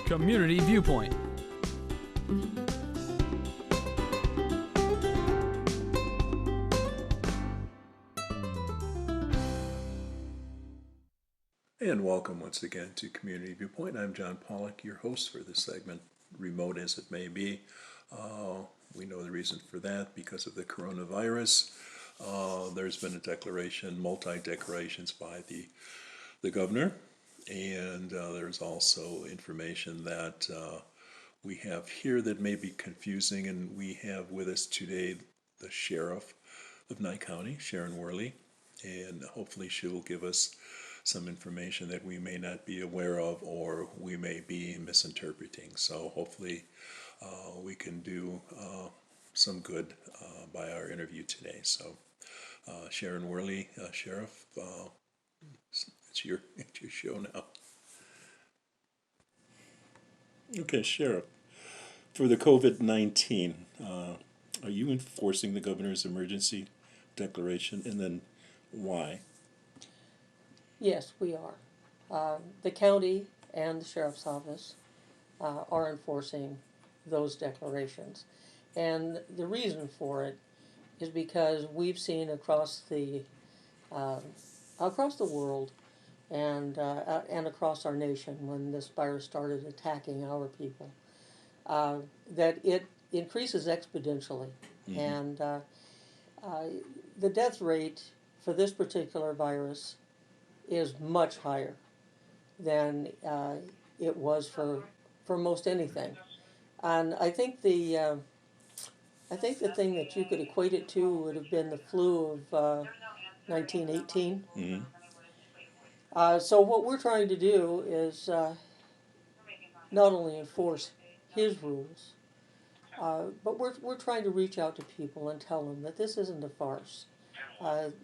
Community Viewpoint. And welcome once again to Community Viewpoint. I'm John Pawlak, your host for this segment, remote as it may be. We know the reason for that because of the coronavirus. There's been a declaration, multi-declarations by the governor, and there's also information that we have here that may be confusing, and we have with us today the sheriff of Nye County, Sharon Worley, and hopefully she will give us some information that we may not be aware of or we may be misinterpreting. So hopefully we can do some good by our interview today. So Sharon Worley, Sheriff, it's your show now. Okay, Sheriff, for the COVID-19, are you enforcing the governor's emergency declaration, and then why? Yes, we are. The county and the sheriff's office are enforcing those declarations. And the reason for it is because we've seen across the world and across our nation, when this virus started attacking our people, that it increases exponentially. Mm-hmm. And the death rate for this particular virus is much higher than it was for most anything. And I think the thing that you could equate it to would have been the flu of 1918. Mm-hmm. So what we're trying to do is not only enforce his rules, but we're trying to reach out to people and tell them that this isn't a farce.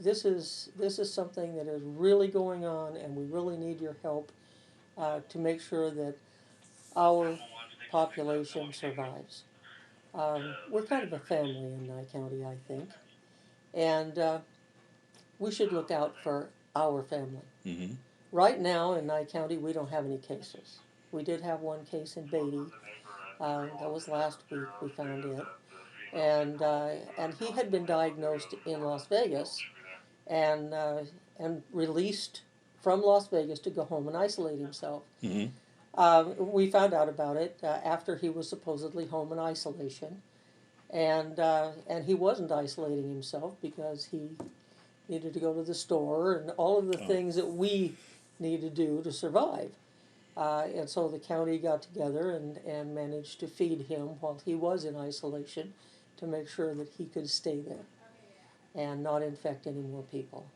This is something that is really going on, and we really need your help to make sure that our population survives. We're kind of a family in Nye County, I think, and we should look out for our family. Mm-hmm. Right now in Nye County, we don't have any cases. We did have one case in Beatty. That was last week we found it. And he had been diagnosed in Las Vegas and released from Las Vegas to go home and isolate himself. Mm-hmm. We found out about it after he was supposedly home in isolation, and he wasn't isolating himself because he needed to go to the store and all of the things that we need to do to survive. And so the county got together and managed to feed him while he was in isolation, to make sure that he could stay there and not infect any more people.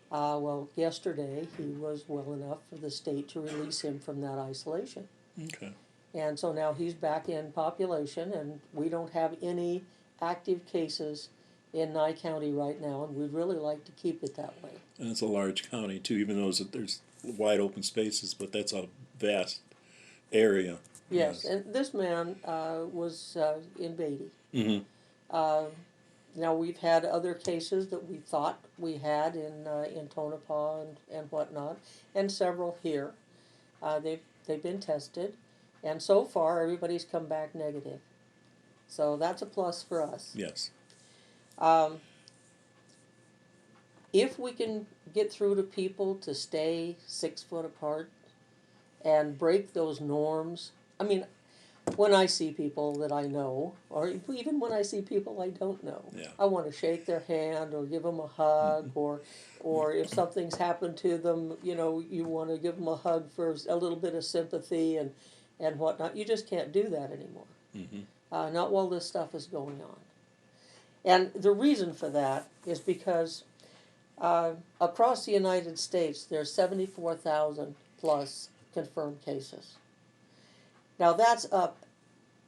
Well, yesterday he was well enough for the state to release him from that isolation. Okay. And so now he's back in population, and we don't have any active cases in Nye County right now, and we'd really like to keep it that way. And it's a large county too, even though there's wide open spaces, but that's a vast area. Yes, and this man was in Beatty. Mm-hmm. Now we've had other cases that we thought we had in Tonopah and whatnot, and several here. They've been tested, and so far everybody's come back negative. So that's a plus for us. Yes. If we can get through to people to stay 6 foot apart and break those norms, I mean, when I see people that I know, or even when I see people I don't know, yeah, I want to shake their hand or give them a hug, mm-hmm, or if something's happened to them, you want to give them a hug for a little bit of sympathy and whatnot. You just can't do that anymore. Mm-hmm. Not while this stuff is going on. And the reason for that is because across the United States, there's 74,000 plus confirmed cases. Now that's up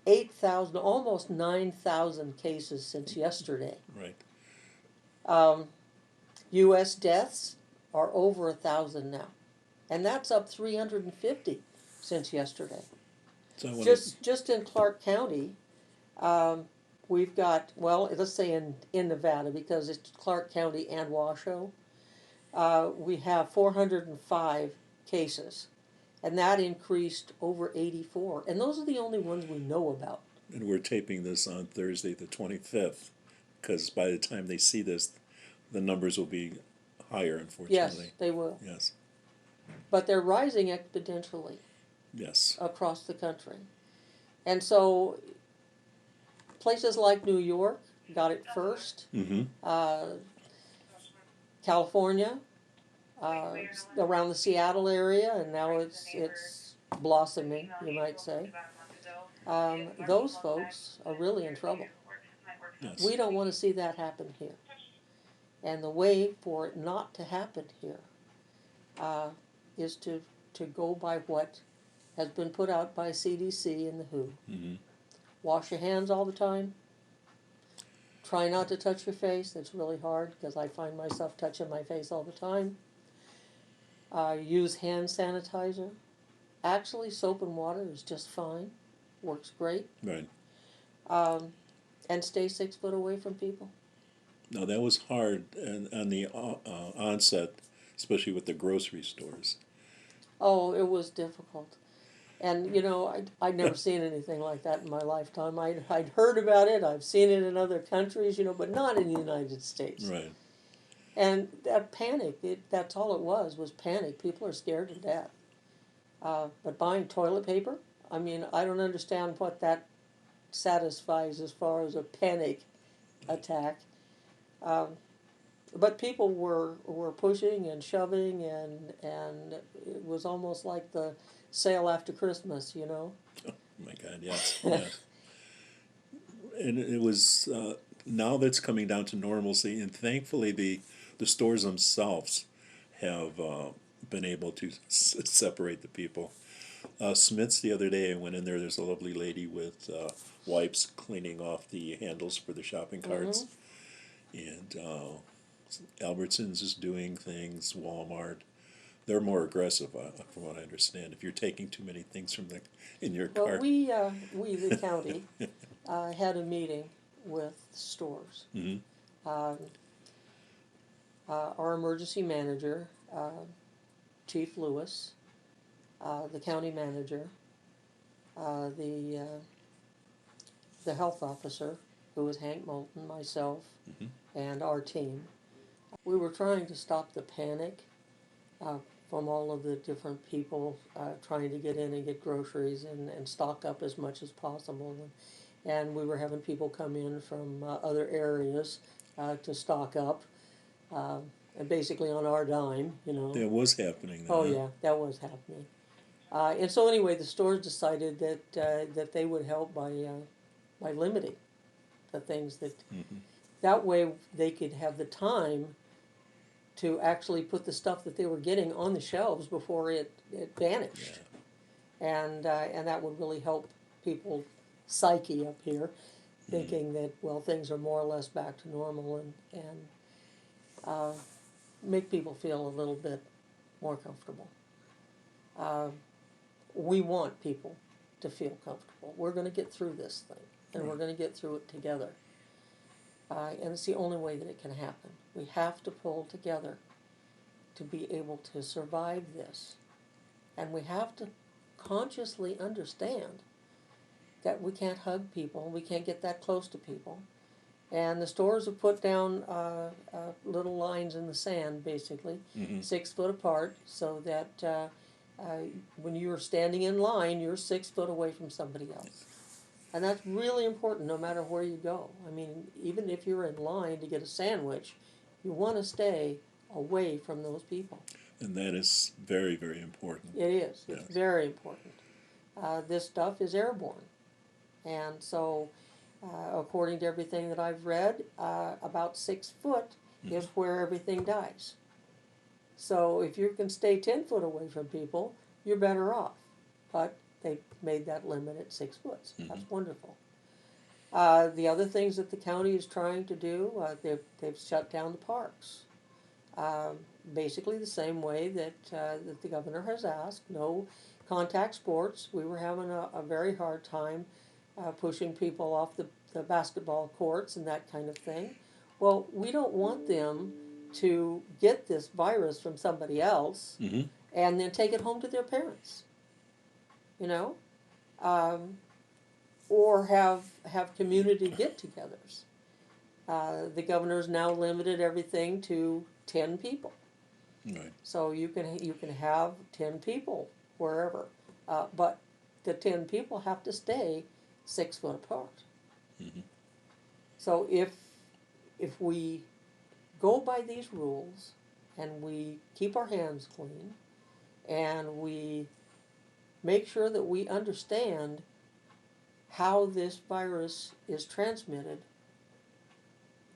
8,000, almost 9,000 cases since yesterday. Right. U.S. deaths are over 1,000 now, and that's up 350 since yesterday. So just in Clark County, we've got, well, let's say in Nevada, because it's Clark County and Washoe, we have 405 cases. and that increased over 84. And those are the only ones we know about. And we're taping this on Thursday, the 25th, because by the time they see this, the numbers will be higher, Yes, unfortunately. they will. Yes. But they're rising exponentially Yes. across the country. And so places like New York got it first, Mm-hmm. California, around the Seattle area, and now it's blossoming, you might say. Those folks are really in trouble. Yes. We don't want to see that happen here. And the way for it not to happen here is to go by what has been put out by CDC and the WHO. Mm-hmm. Wash your hands all the time. Try not to touch your face. That's really hard because I find myself touching my face all the time. Use hand sanitizer. Actually, soap and water is just fine. Works great. Right. And stay 6 foot away from people. Now, that was hard on the onset, especially with the grocery stores. Oh, it was difficult. And, you know, I'd never seen anything like that in my lifetime. I'd heard about it. I've seen it in other countries, you know, but not in the United States. Right. And that panic, that's all it was panic. People are scared to death. But buying toilet paper, I mean, I don't understand what that satisfies as far as a panic attack. But people were pushing and shoving, and it was almost like the sale after Christmas, you know. Oh my God, yes. Yes. And it was now that's coming down to normalcy, and thankfully the stores themselves have been able to separate the people. Smith's the other day, I went in there. There's a lovely lady with wipes cleaning off the handles for the shopping carts, and Albertsons is doing things. Walmart, they're more aggressive, from what I understand. If you're taking too many things from in your Well, cart, we the county, had a meeting with stores. Mhm. Our emergency manager, Chief Lewis, the county manager, the health officer, who was Hank Moulton, myself, and our team. We were trying to stop the panic from all of the different people trying to get in and get groceries and stock up as much as possible. And we were having people come in from other areas to stock up, and basically on our dime, you know. that was happening. Then, Oh huh? yeah, that was happening. And so anyway, the stores decided that they would help by limiting the things that way they could have the time to actually put the stuff that they were getting on the shelves before it vanished. And that would really help people's psyche up here, thinking that, well, things are more or less back to normal, and make people feel a little bit more comfortable. We want people to feel comfortable. We're going to get through this thing, and we're going to get through it together. And it's the only way that it can happen. We have to pull together to be able to survive this. And we have to consciously understand that we can't hug people, we can't get that close to people. And the stores have put down little lines in the sand, basically, 6 foot apart, so that when you're standing in line, you're 6 foot away from somebody else. And that's really important no matter where you go. I mean, even if you're in line to get a sandwich, you want to stay away from those people. And that is very, very important. It is. Yes. It's very important. This stuff is airborne. And so, according to everything that I've read, about 6 foot is where everything dies. So if you can stay 10 foot away from people, you're better off. But they made that limit at 6 foot. That's wonderful. The other things that the county is trying to do, they've shut down the parks. Basically the same way that the governor has asked. No contact sports. We were having a very hard time pushing people off the basketball courts and that kind of thing. Well, we don't want them to get this virus from somebody else and then take it home to their parents. you know, or have community get-togethers. The governor's now limited everything to 10 people. Right. So you can have 10 people wherever, but the 10 people have to stay 6 foot apart. Mm-hmm. So if we go by these rules and we keep our hands clean and we make sure that we understand how this virus is transmitted,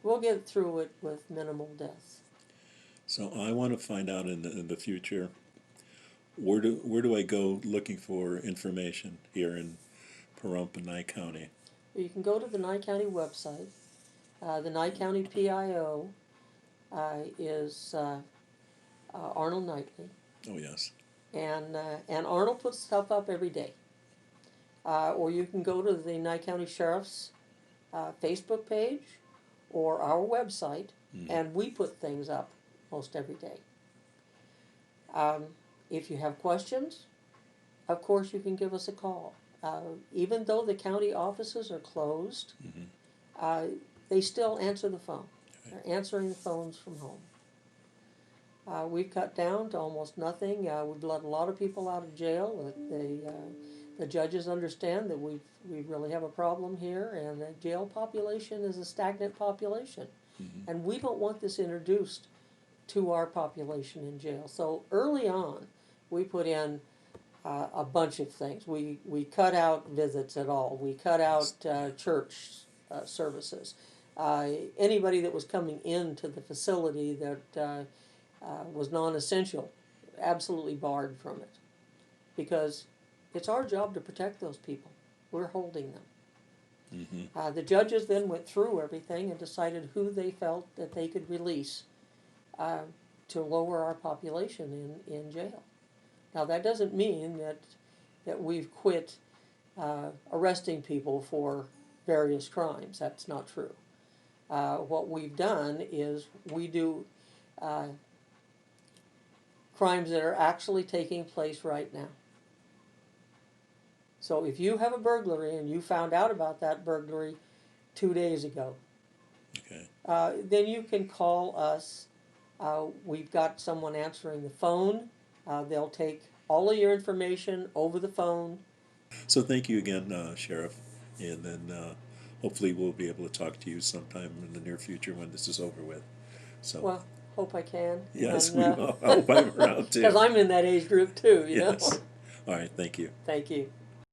we'll get through it with minimal deaths. So I want to find out in the future, where do I go looking for information here in Pahrump and Nye County? You can go to the Nye County website. The Nye County PIO is Arnold Knightley, Oh yes. and Arnold puts stuff up every day. Or you can go to the Nye County Sheriff's Facebook page or our website, and we put things up most every day. If you have questions, of course you can give us a call. Even though the county offices are closed, they still answer the phone. They're answering the phones from home. We've cut down to almost nothing. We've let a lot of people out of jail. The judges understand that we really have a problem here, and the jail population is a stagnant population. And we don't want this introduced to our population in jail. So early on, we put in a bunch of things. We cut out visits at all. We cut out church services. Anybody that was coming into the facility that was non-essential, absolutely barred from it. Because it's our job to protect those people. We're holding them. The judges then went through everything and decided who they felt that they could release to lower our population in jail. Now that doesn't mean that we've quit arresting people for various crimes. That's not true. What we've done is we do crimes that are actually taking place right now. So if you have a burglary and you found out about that burglary 2 days ago, Okay. then you can call us. We've got someone answering the phone. They'll take all of your information over the phone. So thank you again, Sheriff, and then hopefully we'll be able to talk to you sometime in the near future when this is over with. So Well, hope I can. yes, And, we will. I hope I'm around too. because I'm in that age group too, you know. Yes. All right. Thank you. Thank you.